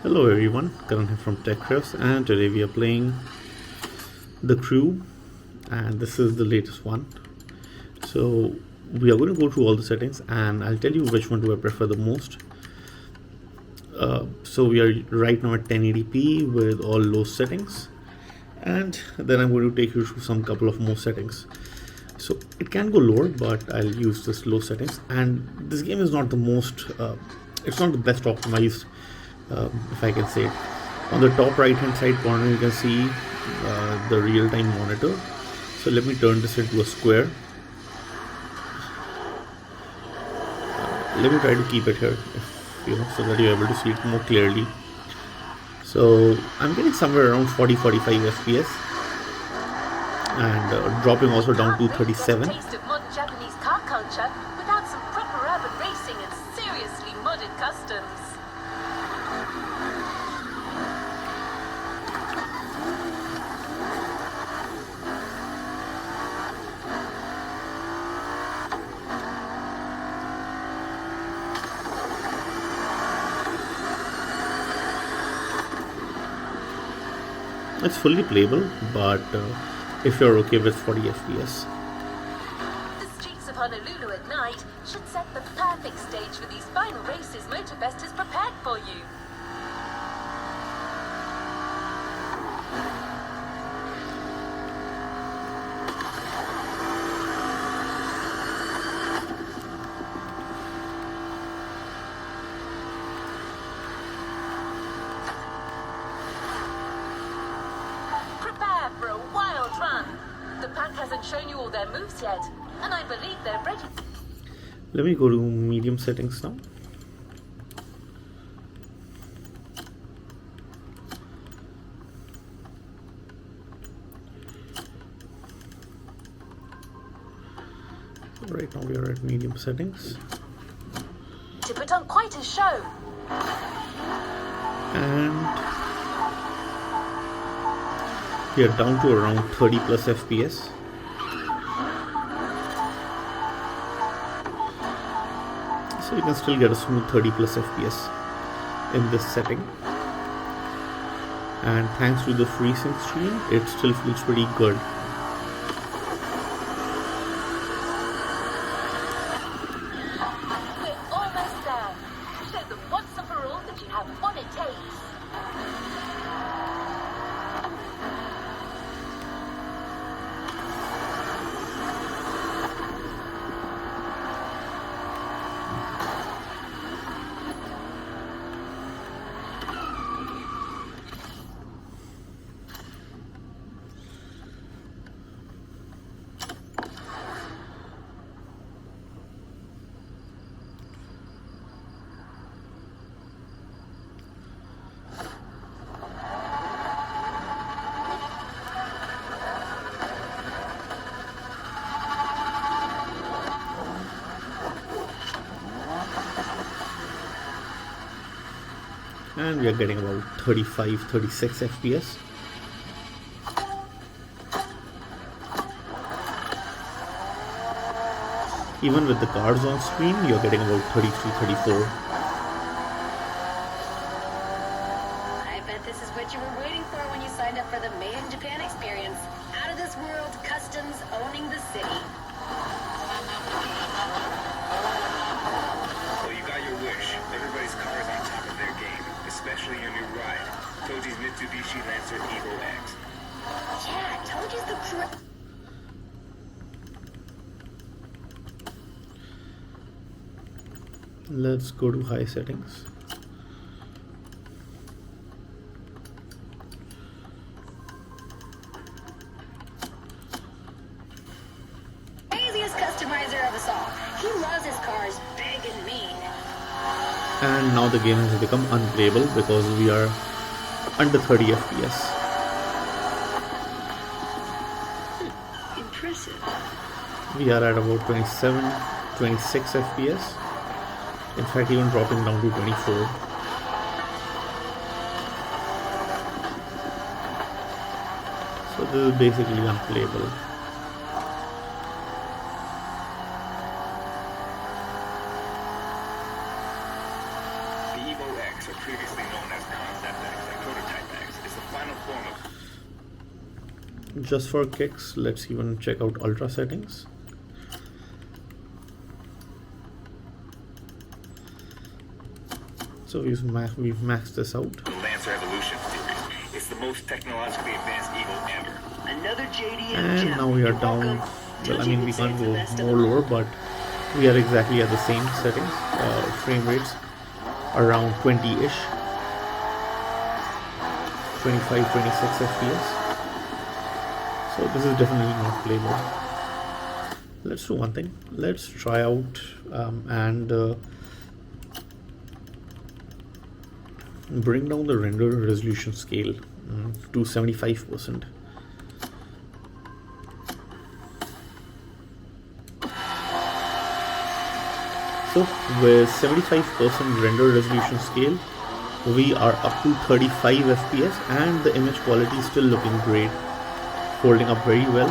Hello everyone, Karan here from TechRefs, and today we are playing The Crew, and this is the latest one. So we are going to go through all the settings and I'll tell you which one do I prefer the most. So we are right now at 1080p with all low settings, and then I'm going to take you through some couple of more settings. So it can go lower, but I'll use this low settings. And this game is not the most, it's not the best optimized, if I can say it. On the top right hand side corner you can see the real-time monitor. So let me turn this into a square. Let me try to keep it here, so that you're able to see it more clearly. So I'm getting somewhere around 40-45 FPS, and dropping also down to 37. Taste of modern Japanese car culture without some proper urban racing and seriously modded customs. It's fully playable, but if you're okay with 40 FPS. The streets of Honolulu at night should set the perfect stage for these final races Motorfest has prepared for you. Prepare for a wild run. The pack hasn't shown you all their moves yet, and I believe they're ready. Let me go to medium settings now. So right now we are at medium settings, To put on quite a show. and we are down to around 30 plus FPS. So you can still get a smooth 30 plus FPS in this setting, and thanks to the FreeSync stream it still feels pretty good. We're almost there. Show them once and for all that you have what it takes. And we are getting about 35-36 FPS. Even with the cars on screen, you're getting about 33-34. I bet this is what you were waiting for when you signed up for the Made in Japan experience. Out of this world customs owning the city. Well, you got your wish. Everybody's car is on top of their game, especially your new ride, Toji's Mitsubishi Lancer Evo X. Yeah, told you the crew. Let's go to high settings. Craziest customizer of us all. He loves his cars big and mean. And now the game has become unplayable because we are under 30 FPS. Impressive. We are at about 27-26 FPS. In fact, even dropping down to 24. So this is basically unplayable. previously known as Concept. just for kicks, let's even check out ultra settings. So we've maxed this out. The Lancer Evolution Series. It's the most technologically advanced Eagle ever. Another JDM And gem. now we are You're down. welcome. Well, I Told you mean, we we'd save can't the go best of more them. lower, but we are exactly at the same settings. Frame rates around 20-ish, 25, 26 FPS. So this is definitely not playable. Let's do one thing. Let's try out and bring down the render resolution scale to 75%. So with 75% render resolution scale, we are up to 35 FPS and the image quality is still looking great, holding up very well,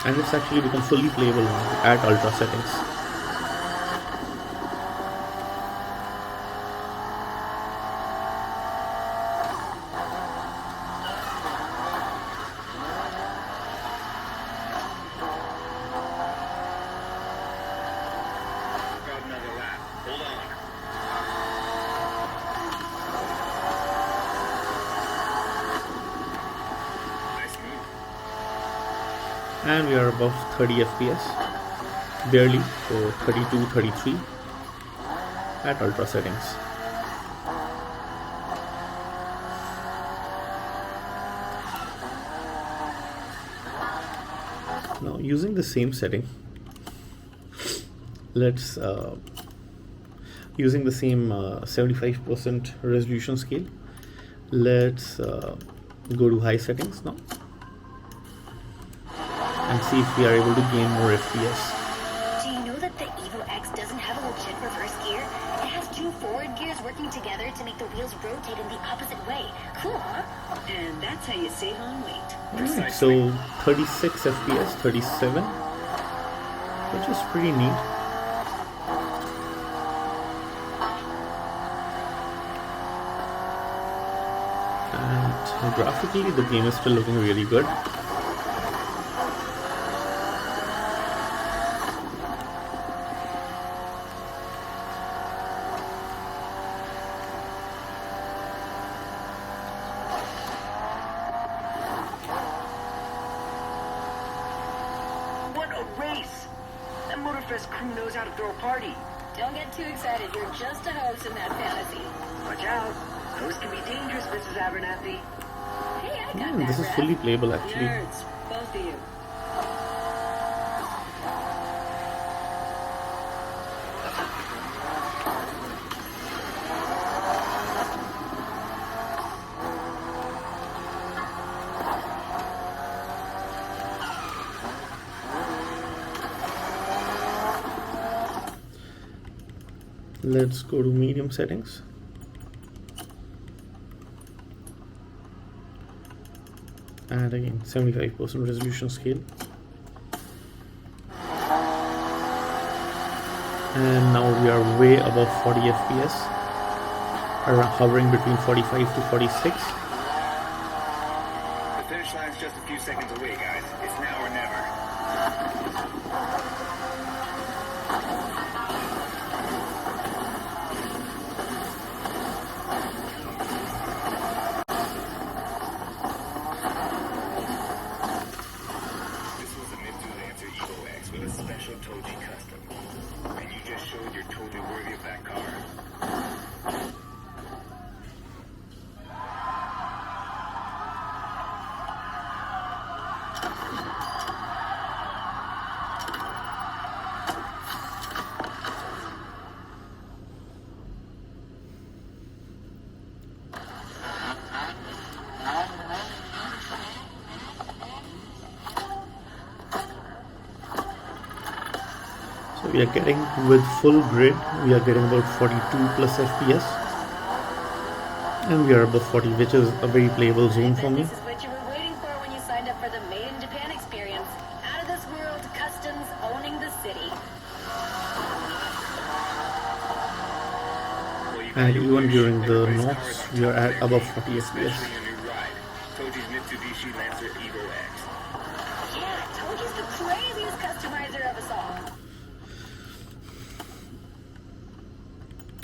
and it's actually become fully playable now at ultra settings. Got another lap. Hold on. Nice move. And we are above 30 FPS, barely, so 32, 33 at ultra settings. Now using the same setting, let's using the same 75% resolution scale, let's go to high settings now and see if we are able to gain more FPS. Do you know that the Evo X doesn't have a legit reverse gear? It has two forward gears working together to make the wheels rotate in the opposite way. Cool, huh? And that's how you save on weight. Alright, so 36 FPS, 37, which is pretty neat. And graphically, the game is still looking really good. What a race! That Motorfest crew knows how to throw a party. Don't get too excited. You're just a host in that fantasy. Watch out. Those can be dangerous, Mrs. Abernathy. Hey, I got that. This is Raph. fully playable actually. Nerds, both of you. Let's go to medium settings. And again, 75% resolution scale. And now we are way above 40 FPS, hovering between 45 to 46. The finish line's just a few seconds away, guys. It's now or never. This was a Mitsu Lancer Evo X with a special Toji custom. And you just showed you're totally worthy of that car. So we are getting, with full grid, we are getting about 42 plus FPS. And we are above 40, which is a very playable zone for me. This is what you were waiting for when you signed up for the Made in Japan experience. Out of this world, customs owning the city. Well, you got And your even wish. during the Everybody's knocks, cars on we are top of at their above game, 40 FPS. especially your new ride. Toji's Mitsubishi Lancer Evo X. Yeah, Toji's the craziest customizer of us all.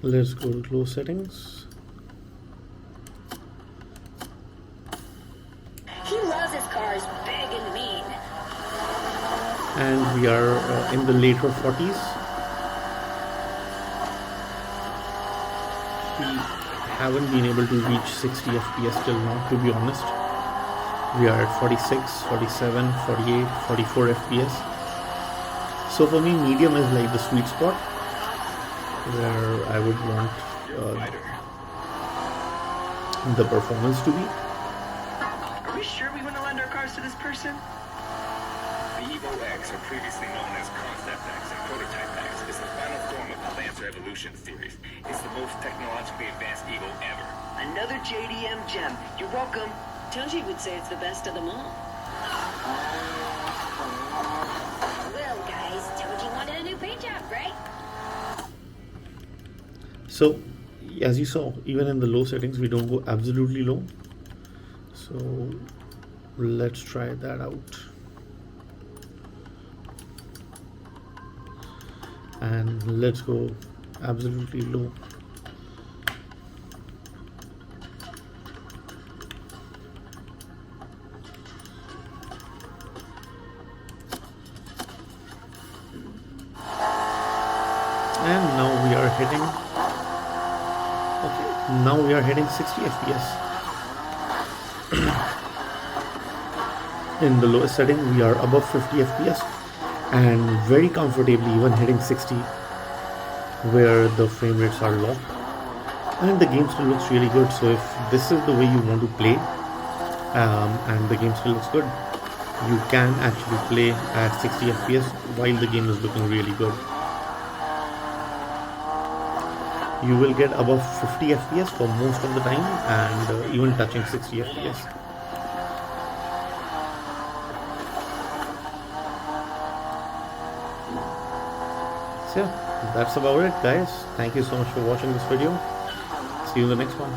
Let's go to close settings. He loves his cars big and mean. And we are in the later 40s. We haven't been able to reach 60 FPS till now, to be honest. We are at 46, 47, 48, 44 FPS. So for me, medium is like the sweet spot where I would want the performance to be. Are we sure we want to lend our cars to this person? The Evo X, or previously known as Concept X and Prototype X, is the final form of the Lancer Evolution series. It's the most technologically advanced Evo ever. Another JDM gem. You're welcome. Toji would say it's the best of them all. Well, guys, Toji wanted a new paint job, right? So as you saw, even in the low settings, we don't go absolutely low. So let's try that out. And let's go absolutely low. And now we are hitting, okay, now we are hitting 60 FPS. In the lowest setting, we are above 50 FPS and very comfortably even hitting 60 where the frame rates are low. And the game still looks really good. So if this is the way you want to play and the game still looks good, you can actually play at 60 FPS while the game is looking really good. You will get above 50 FPS for most of the time and even touching 60 FPS. So yeah, that's about it, guys. Thank you so much for watching this video. See you in the next one.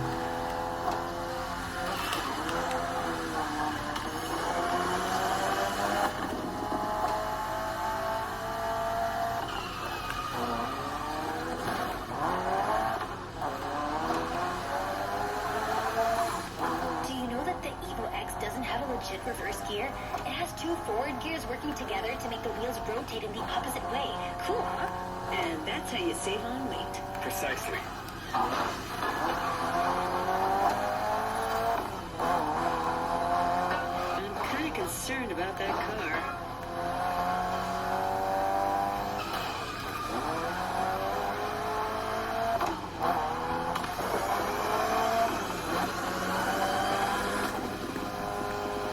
Do you know that the Evo X doesn't have a legit reverse gear? It has two forward gears working together to make the wheels rotate in the opposite way. Cool, huh? And that's how you save on weight. Precisely. I'm kind of concerned about that car.